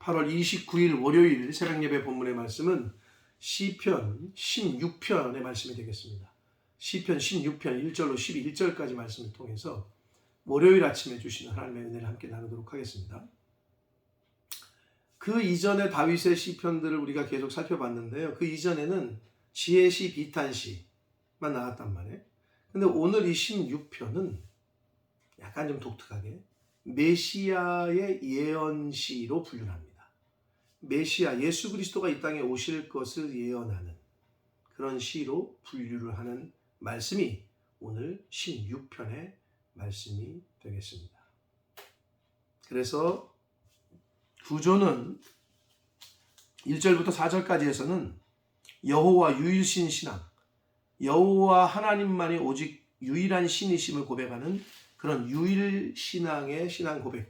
8월 29일 월요일 새벽예배 본문의 말씀은 시편 16편의 말씀이 되겠습니다. 시편 16편 1절로 11절까지 말씀을 통해서 월요일 아침에 주시는 하나님의 은혜를 함께 나누도록 하겠습니다. 그 이전에 다윗의 시편들을 우리가 계속 살펴봤는데요. 그 이전에는 지혜시, 비탄시만 나왔단 말이에요. 근데 오늘 이 16편은 약간 좀 독특하게 메시아의 예언시로 분류를 합니다. 메시아, 예수 그리스도가 이 땅에 오실 것을 예언하는 그런 시로 분류를 하는 말씀이 오늘 16편의 말씀이 되겠습니다. 그래서 구조는 1절부터 4절까지에서는 여호와 유일신 신앙, 여호와 하나님만이 오직 유일한 신이심을 고백하는 그런 유일신앙의 신앙 고백이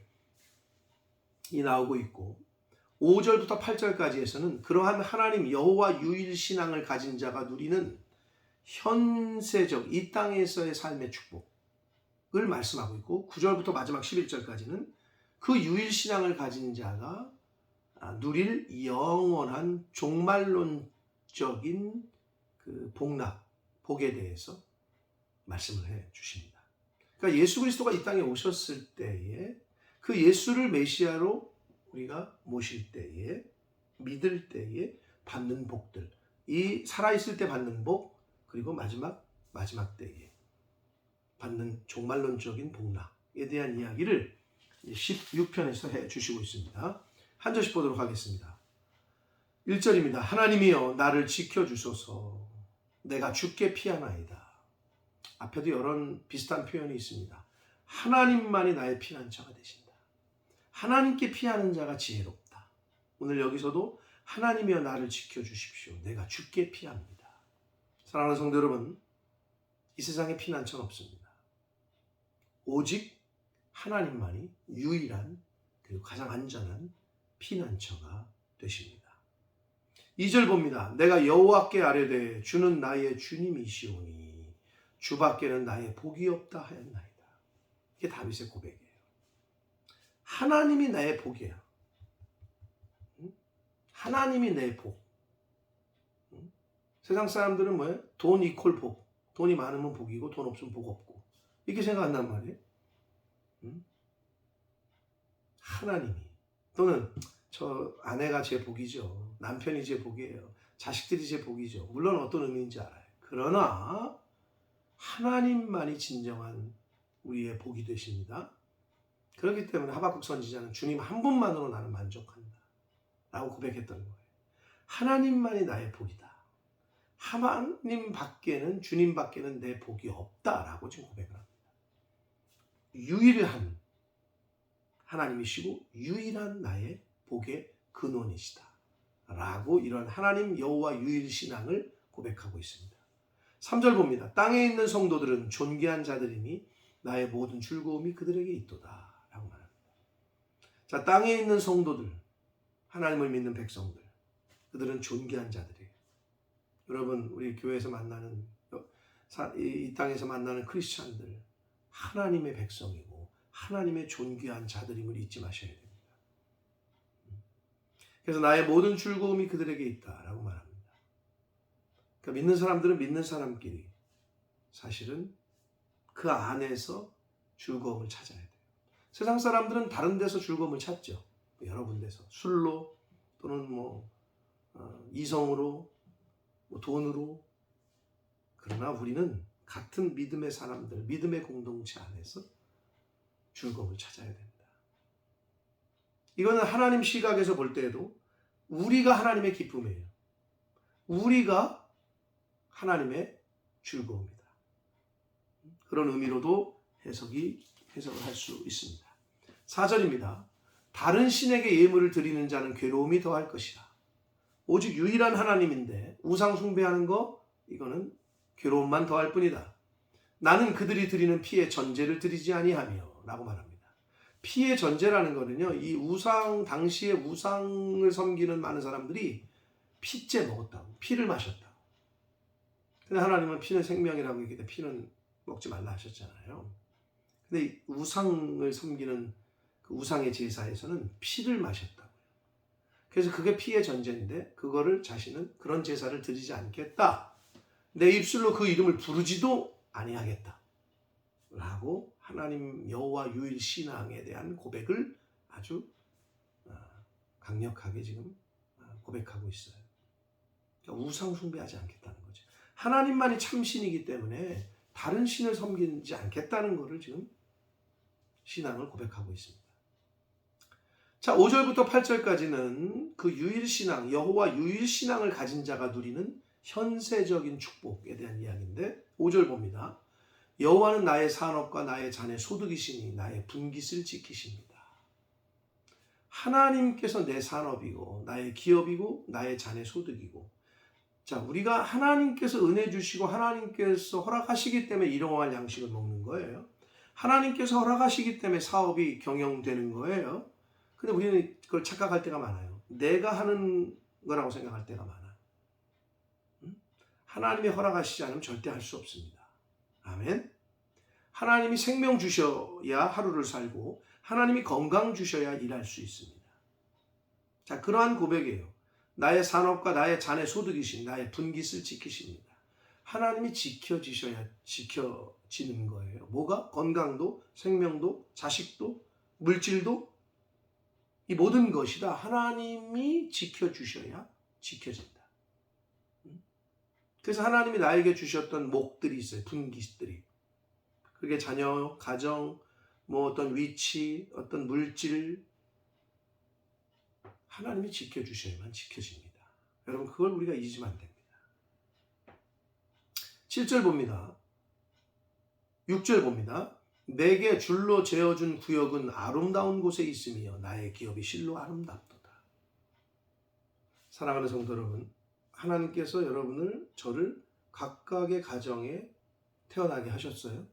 나오고 있고, 5절부터 8절까지에서는 그러한 하나님 여호와 유일신앙을 가진 자가 누리는 현세적 이 땅에서의 삶의 축복을 말씀하고 있고, 9절부터 마지막 11절까지는 그 유일신앙을 가진 자가 누릴 영원한 종말론적인 그 복락, 복에 대해서 말씀을 해 주십니다. 그러니까 예수 그리스도가 이 땅에 오셨을 때에 그 예수를 메시아로 우리가 모실 때에, 믿을 때에 받는 복들, 이 살아있을 때 받는 복, 그리고 마지막 때에 받는 종말론적인 복락에 대한 이야기를 16편에서 해 주시고 있습니다. 한 절씩 보도록 하겠습니다. 1절입니다. 하나님이여 나를 지켜주소서. 내가 주께 피하나이다. 앞에도 여러 비슷한 표현이 있습니다. 하나님만이 나의 피난처가 되신다. 하나님께 피하는 자가 지혜롭다. 오늘 여기서도 하나님이여 나를 지켜주십시오. 내가 주께 피합니다. 사랑하는 성도 여러분, 이 세상에 피난처는 없습니다. 오직 하나님만이 유일한 그리고 가장 안전한 피난처가 되십니다. 2절 봅니다. 내가 여호와께 아뢰되 주는 나의 주님이시오니 주밖에는 나의 복이 없다 하였나이다. 이게 다윗의 고백이에요. 하나님이 나의 복이에요. 하나님이 내 복. 세상 사람들은 뭐예요? 돈 이퀄 복. 돈이 많으면 복이고 돈 없으면 복 없고. 이렇게 생각한단 말이에요. 하나님이, 또는 저 아내가 제 복이죠. 남편이 제 복이에요. 자식들이 제 복이죠. 물론 어떤 의미인지 알아요. 그러나 하나님만이 진정한 우리의 복이 되십니다. 그렇기 때문에 하박국 선지자는 주님 한 분만으로 나는 만족한다 라고 고백했던 거예요. 하나님만이 나의 복이다. 하나님 밖에는, 주님 밖에는 내 복이 없다라고 지금 고백을 합니다. 유일한 하나님이시고 유일한 나의 복의 근원이시다 라고 이런 하나님 여호와 유일신앙을 고백하고 있습니다. 3절 봅니다. 땅에 있는 성도들은 존귀한 자들이니 나의 모든 즐거움이 그들에게 있도다 라고 말합니다. 자, 땅에 있는 성도들, 하나님을 믿는 백성들, 그들은 존귀한 자들이에요. 여러분, 우리 교회에서 만나는, 이 땅에서 만나는 크리스찬들, 하나님의 백성이고 하나님의 존귀한 자들임을 잊지 마셔야 됩니다. 그래서 나의 모든 즐거움이 그들에게 있다라고 말합니다. 그러니까 믿는 사람들은 믿는 사람끼리 사실은 그 안에서 즐거움을 찾아야 돼요. 세상 사람들은 다른 데서 즐거움을 찾죠. 여러 군데서 술로, 또는 이성으로, 돈으로. 그러나 우리는 같은 믿음의 사람들, 믿음의 공동체 안에서 즐거움을 찾아야 됩니다. 이거는 하나님 시각에서 볼 때에도 우리가 하나님의 기쁨이에요. 우리가 하나님의 즐거움이다. 그런 의미로도 해석을 할 수 있습니다. 4절입니다. 다른 신에게 예물을 드리는 자는 괴로움이 더할 것이라. 오직 유일한 하나님인데 우상 숭배하는 거, 이거는 괴로움만 더할 뿐이다. 나는 그들이 드리는 피의 전제를 드리지 아니하며 라고 말합니다. 피의 전제라는 거는요, 이 우상, 당시에 우상을 섬기는 많은 사람들이 피째 먹었다고, 피를 마셨다고. 근데 하나님은 피는 생명이라고 얘기해 피는 먹지 말라 하셨잖아요. 근데 우상을 섬기는 그 우상의 제사에서는 피를 마셨다고요. 그래서 그게 피의 전제인데 그거를 자신은 그런 제사를 드리지 않겠다. 내 입술로 그 이름을 부르지도 아니하겠다. 라고 하나님 여호와 유일 신앙에 대한 고백을 아주 강력하게 지금 고백하고 있어요. 그러니까 우상 숭배하지 않겠다는 거죠. 하나님만이 참신이기 때문에 다른 신을 섬기지 않겠다는 것을 지금 신앙을 고백하고 있습니다. 자, 5절부터 8절까지는 그 유일신앙, 여호와 유일신앙을 가진 자가 누리는 현세적인 축복에 대한 이야기인데 5절 봅니다. 여호와는 나의 산업과 나의 잔의 소득이시니 나의 분깃을 지키십니다. 하나님께서 내 산업이고 나의 기업이고 나의 잔의 소득이고, 자, 우리가 하나님께서 은혜 주시고 하나님께서 허락하시기 때문에 일용할 양식을 먹는 거예요. 하나님께서 허락하시기 때문에 사업이 경영되는 거예요. 근데 우리는 그걸 착각할 때가 많아요. 내가 하는 거라고 생각할 때가 많아. 하나님이 허락하시지 않으면 절대 할 수 없습니다. 아멘. 하나님이 생명 주셔야 하루를 살고 하나님이 건강 주셔야 일할 수 있습니다. 자, 그러한 고백이에요. 나의 산업과 나의 잔의 소득이신 나의 분깃을 지키십니다. 하나님이 지켜지셔야 지켜지는 거예요. 뭐가? 건강도, 생명도, 자식도, 물질도, 이 모든 것이 다 하나님이 지켜주셔야 지켜진다. 그래서 하나님이 나에게 주셨던 목들이 있어요. 분깃들이. 그게 자녀, 가정, 뭐 어떤 위치, 어떤 물질, 하나님이 지켜주셔야만 지켜집니다. 여러분, 그걸 우리가 잊으면 안 됩니다. 7절 봅니다. 6절 봅니다. 내게 줄로 재어준 구역은 아름다운 곳에 있으며 나의 기업이 실로 아름답도다. 사랑하는 성도 여러분, 하나님께서 여러분을, 저를 각각의 가정에 태어나게 하셨어요.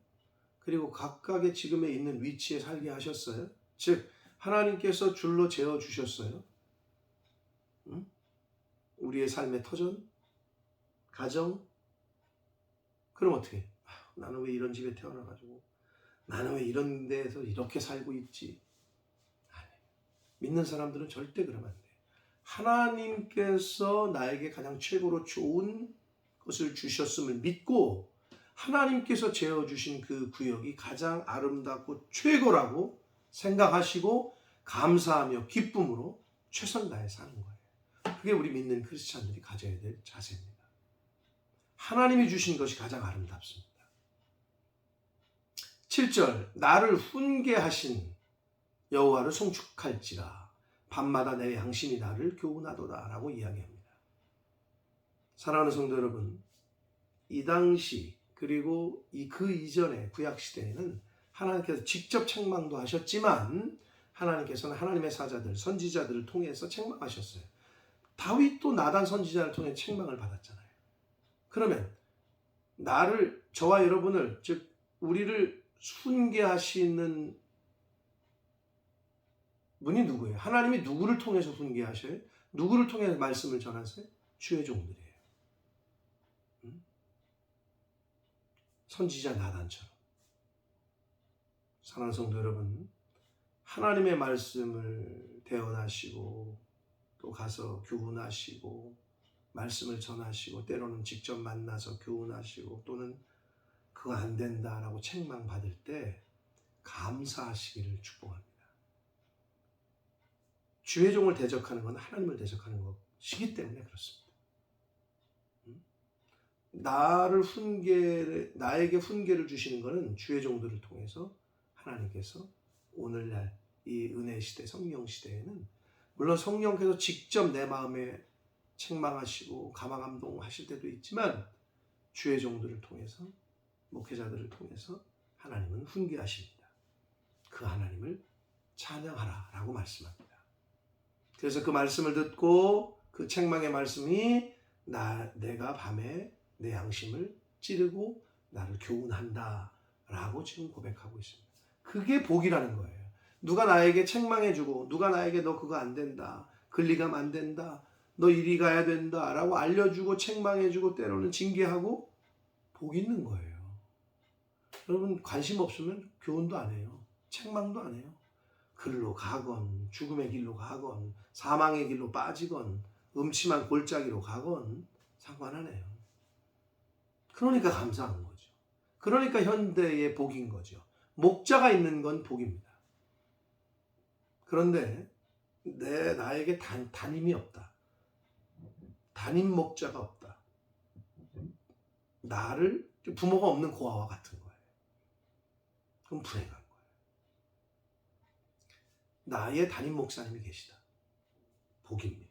그리고 각각의 지금에 있는 위치에 살게 하셨어요. 즉 하나님께서 줄로 재어주셨어요. 우리의 삶의 터전, 가정. 그럼 어떻게? 나는 왜 이런 집에 태어나가지고, 나는 왜 이런 데에서 이렇게 살고 있지? 아니, 믿는 사람들은 절대 그러면 안 돼. 하나님께서 나에게 가장 최고로 좋은 것을 주셨음을 믿고 하나님께서 재어주신 그 구역이 가장 아름답고 최고라고 생각하시고 감사하며 기쁨으로 최선 다해 사는 거예요. 그게 우리 믿는 크리스찬들이 가져야 될 자세입니다. 하나님이 주신 것이 가장 아름답습니다. 7절, 나를 훈계하신 여호와를 송축할지라 밤마다 내 양심이 나를 교훈하도다 라고 이야기합니다. 사랑하는 성도 여러분, 이 당시 그리고 그 이전의 구약시대에는 하나님께서 직접 책망도 하셨지만 하나님께서는 하나님의 사자들, 선지자들을 통해서 책망하셨어요. 다윗도 나단 선지자를 통해 책망을 받았잖아요. 그러면 저와 여러분을, 즉 우리를 훈계하시는 분이 누구예요? 하나님이 누구를 통해서 훈계하셔요? 누구를 통해 말씀을 전하세요? 주의 종들이에요. 선지자 나단처럼. 사랑하는 성도 여러분, 하나님의 말씀을 대언하시고 또 가서 교훈하시고 말씀을 전하시고 때로는 직접 만나서 교훈하시고 또는 그거 안 된다라고 책망받을 때 감사하시기를 축복합니다. 주의 종을 대적하는 건 하나님을 대적하는 것이기 때문에 그렇습니다. 나에게 훈계를 주시는 것은 주의 종들을 통해서 하나님께서 오늘날 이 은혜 시대, 성령 시대에는 물론 성령께서 직접 내 마음에 책망하시고 감화감동하실 때도 있지만 주의 종들을 통해서, 목회자들을 통해서 하나님은 훈계하십니다. 그 하나님을 찬양하라 라고 말씀합니다. 그래서 그 말씀을 듣고 그 책망의 말씀이 내가 밤에 내 양심을 찌르고 나를 교훈한다 라고 지금 고백하고 있습니다. 그게 복이라는 거예요. 누가 나에게 책망해주고 누가 나에게 너 그거 안 된다, 글리 가면 안 된다, 너 이리 가야 된다 라고 알려주고 책망해주고 때로는 징계하고 복 있는 거예요. 여러분, 관심 없으면 교훈도 안 해요. 책망도 안 해요. 글로 가건 죽음의 길로 가건 사망의 길로 빠지건 음침한 골짜기로 가건 상관하네요. 그러니까 감사한 거죠. 그러니까 현대의 복인 거죠. 목자가 있는 건 복입니다. 그런데 나에게 담임이 없다. 담임 목자가 없다. 나를 부모가 없는 고아와 같은 거예요. 그럼 불행한 거예요. 나의 담임 목사님이 계시다. 복입니다.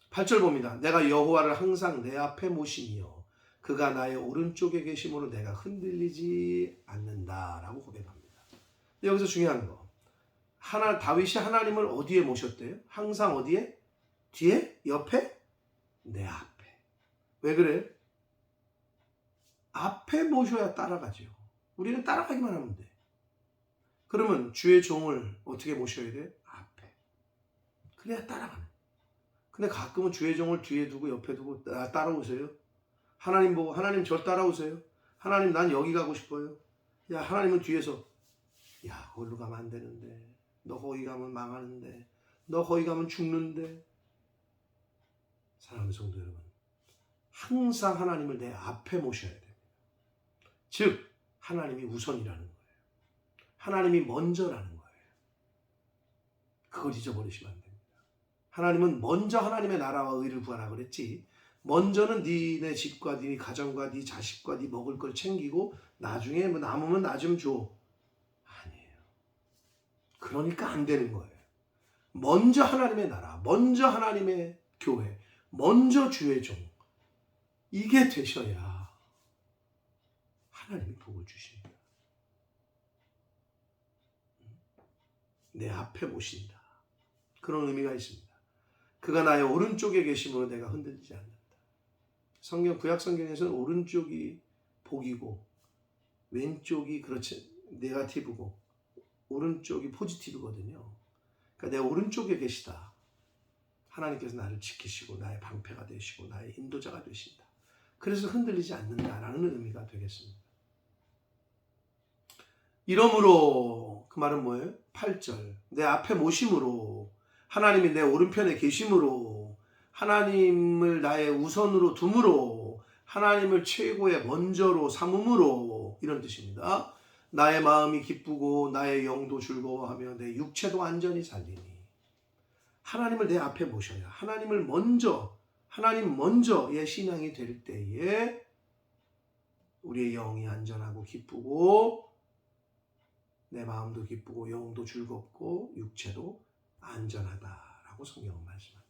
8절 봅니다. 내가 여호와를 항상 내 앞에 모시며 그가 나의 오른쪽에 계심으로 내가 흔들리지 않는다라고 고백합니다. 여기서 중요한 거. 다윗이 하나님을 어디에 모셨대요? 항상 어디에? 뒤에? 옆에? 내 앞에. 왜 그래요? 앞에 모셔야 따라가죠. 우리는 따라가기만 하면 돼. 그러면 주의 종을 어떻게 모셔야 돼요? 앞에. 그래야 따라가는. 근데 가끔은 주의 종을 뒤에 두고 옆에 두고 따라오세요. 하나님 보고 하나님 저 따라오세요. 하나님 난 여기 가고 싶어요. 야 하나님은 뒤에서 야 거기로 가면 안 되는데 너 거기 가면 망하는데 너 거기 가면 죽는데. 사랑하는 성도 여러분, 항상 하나님을 내 앞에 모셔야 됩니다. 즉 하나님이 우선이라는 거예요. 하나님이 먼저라는 거예요. 그걸 잊어버리시면 안 됩니다. 하나님은 먼저 하나님의 나라와 의를 구하라 그랬지, 먼저는 네 집과 네 가정과 네 자식과 네 먹을 걸 챙기고 나중에 뭐 남으면 나 좀 줘. 아니에요. 그러니까 안 되는 거예요. 먼저 하나님의 나라, 먼저 하나님의 교회, 먼저 주의 종, 이게 되셔야 하나님이 복을 주십니다. 내 앞에 모신다. 그런 의미가 있습니다. 그가 나의 오른쪽에 계심으로 내가 흔들리지 않는다. 구약 성경에서는 오른쪽이 복이고 왼쪽이 그렇지 네거티브고 오른쪽이 포지티브거든요. 그러니까 내 오른쪽에 계시다. 하나님께서 나를 지키시고 나의 방패가 되시고 나의 인도자가 되신다. 그래서 흔들리지 않는다라는 의미가 되겠습니다. 이러므로 그 말은 뭐예요? 8절 내 앞에 모심으로 하나님이 내 오른편에 계심으로 하나님을 나의 우선으로 둠으로 하나님을 최고의 먼저로 삼음으로 이런 뜻입니다. 나의 마음이 기쁘고 나의 영도 즐거워하며 내 육체도 안전히 살리니. 하나님을 내 앞에 모셔야 하나님 먼저의 신앙이 될 때에 우리의 영이 안전하고 기쁘고 내 마음도 기쁘고 영도 즐겁고 육체도 안전하다라고 성경은 말씀합니다.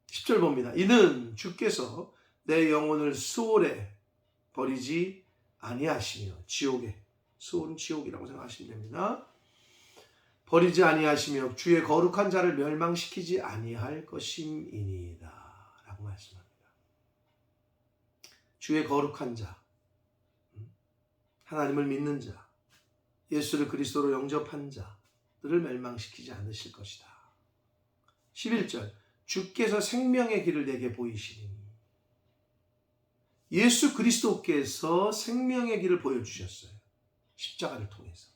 10절 봅니다. 이는 주께서 내 영혼을 수월에 버리지 아니하시며 지옥에, 수월은 지옥이라고 생각하시면 됩니다. 버리지 아니하시며 주의 거룩한 자를 멸망시키지 아니할 것임이니이다 라고 말씀합니다. 주의 거룩한 자, 하나님을 믿는 자, 예수를 그리스도로 영접한 자들을 멸망시키지 않으실 것이다. 11절 주께서 생명의 길을 내게 보이시리니. 예수 그리스도께서 생명의 길을 보여주셨어요. 십자가를 통해서.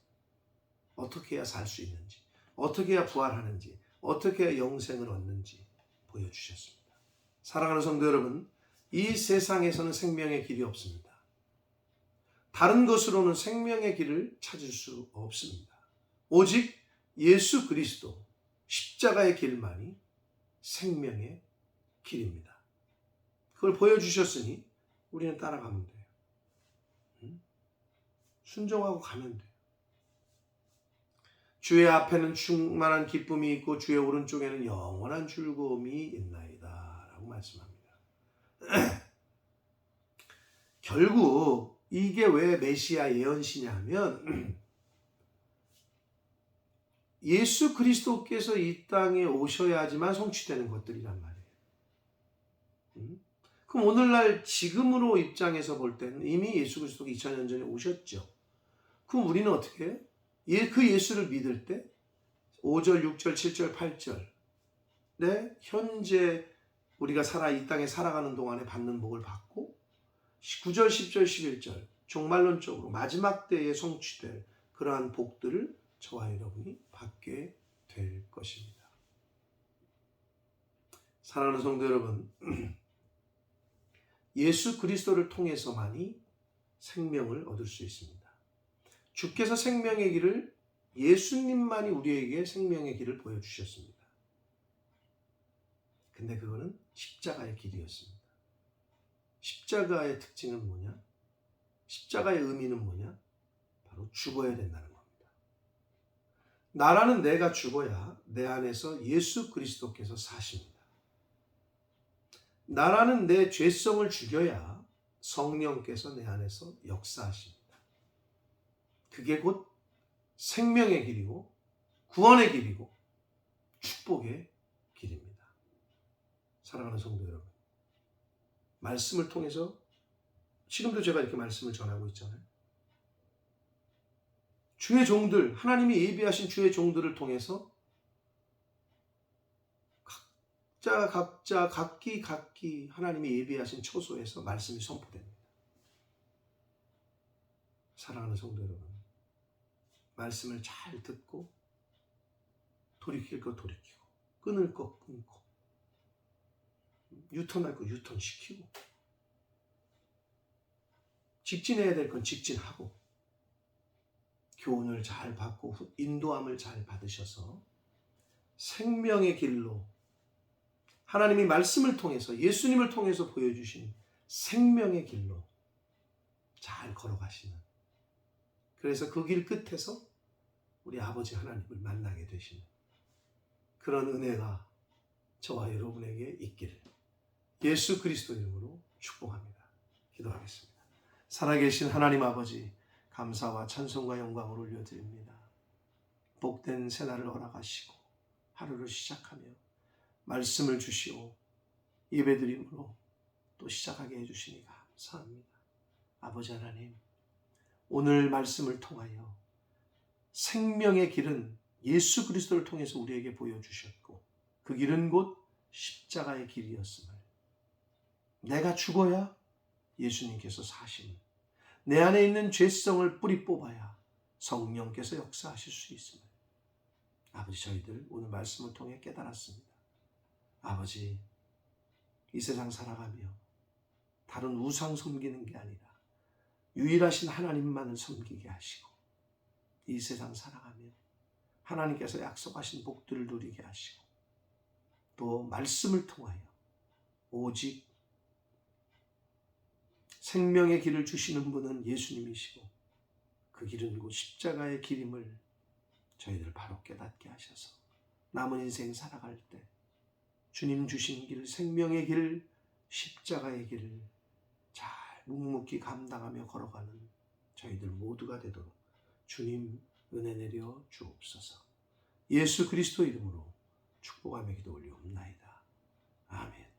어떻게 해야 살 수 있는지, 어떻게 해야 부활하는지, 어떻게 해야 영생을 얻는지 보여주셨습니다. 사랑하는 성도 여러분, 이 세상에서는 생명의 길이 없습니다. 다른 것으로는 생명의 길을 찾을 수 없습니다. 오직 예수 그리스도 십자가의 길만이 생명의 길입니다. 그걸 보여주셨으니 우리는 따라가면 돼요. 순종하고 가면 돼요. 주의 앞에는 충만한 기쁨이 있고 주의 오른쪽에는 영원한 즐거움이 있나이다 라고 말씀합니다. 결국 이게 왜 메시아 예언시냐면 예수 그리스도께서 이 땅에 오셔야지만 성취되는 것들이란 말이에요. 그럼 오늘날 지금으로 입장에서 볼 때는 이미 예수 그리스도가 2000년 전에 오셨죠. 그럼 우리는 어떻게 해요? 그 예수를 믿을 때 5절, 6절, 7절, 8절 네, 현재 우리가 이 땅에 살아가는 동안에 받는 복을 받고 9절, 10절, 11절 종말론적으로 마지막 때에 성취될 그러한 복들을 저와 여러분이 받게 될 것입니다. 사랑하는 성도 여러분, 예수 그리스도를 통해서만이 생명을 얻을 수 있습니다. 주께서 생명의 길을, 예수님만이 우리에게 생명의 길을 보여주셨습니다. 근데 그거는 십자가의 길이었습니다. 십자가의 특징은 뭐냐? 십자가의 의미는 뭐냐? 바로 죽어야 된다는 겁니다. 나라는 내가 죽어야 내 안에서 예수 그리스도께서 사십니다. 나라는 내 죄성을 죽여야 성령께서 내 안에서 역사하십니다. 그게 곧 생명의 길이고 구원의 길이고 축복의 길입니다. 사랑하는 성도 여러분, 말씀을 통해서 지금도 제가 이렇게 말씀을 전하고 있잖아요. 주의 종들, 하나님이 예비하신 주의 종들을 통해서 각자 각기 하나님이 예비하신 처소에서 말씀이 선포됩니다. 사랑하는 성도 여러분, 말씀을 잘 듣고 돌이킬 거 돌이키고 끊을 거 끊고 유턴할 거 유턴시키고 직진해야 될 건 직진하고 교훈을 잘 받고 인도함을 잘 받으셔서 생명의 길로 하나님이 말씀을 통해서 예수님을 통해서 보여주신 생명의 길로 잘 걸어가시는, 그래서 그 길 끝에서 우리 아버지 하나님을 만나게 되시는 그런 은혜가 저와 여러분에게 있기를 예수 그리스도 이름으로 축복합니다. 기도하겠습니다. 살아계신 하나님 아버지, 감사와 찬송과 영광을 올려드립니다. 복된 새날을 허락하시고 하루를 시작하며 말씀을 주시오 예배드림으로 또 시작하게 해주시니 감사합니다. 아버지 하나님, 오늘 말씀을 통하여 생명의 길은 예수 그리스도를 통해서 우리에게 보여주셨고 그 길은 곧 십자가의 길이었음을, 내가 죽어야 예수님께서 사시는, 내 안에 있는 죄성을 뿌리 뽑아야 성령께서 역사하실 수 있음을 아버지, 저희들 오늘 말씀을 통해 깨달았습니다. 아버지, 이 세상 살아가며 다른 우상 섬기는 게 아니라 유일하신 하나님만을 섬기게 하시고 이 세상 살아가며 하나님께서 약속하신 복들을 누리게 하시고 또 말씀을 통하여 오직 생명의 길을 주시는 분은 예수님이시고 그 길은 곧 십자가의 길임을 저희들 바로 깨닫게 하셔서 남은 인생 살아갈 때 주님 주신 길, 생명의 길, 십자가의 길을 잘 묵묵히 감당하며 걸어가는 저희들 모두가 되도록 주님 은혜 내려 주옵소서. 예수 그리스도 이름으로 축복하며 기도 올리옵나이다. 아멘.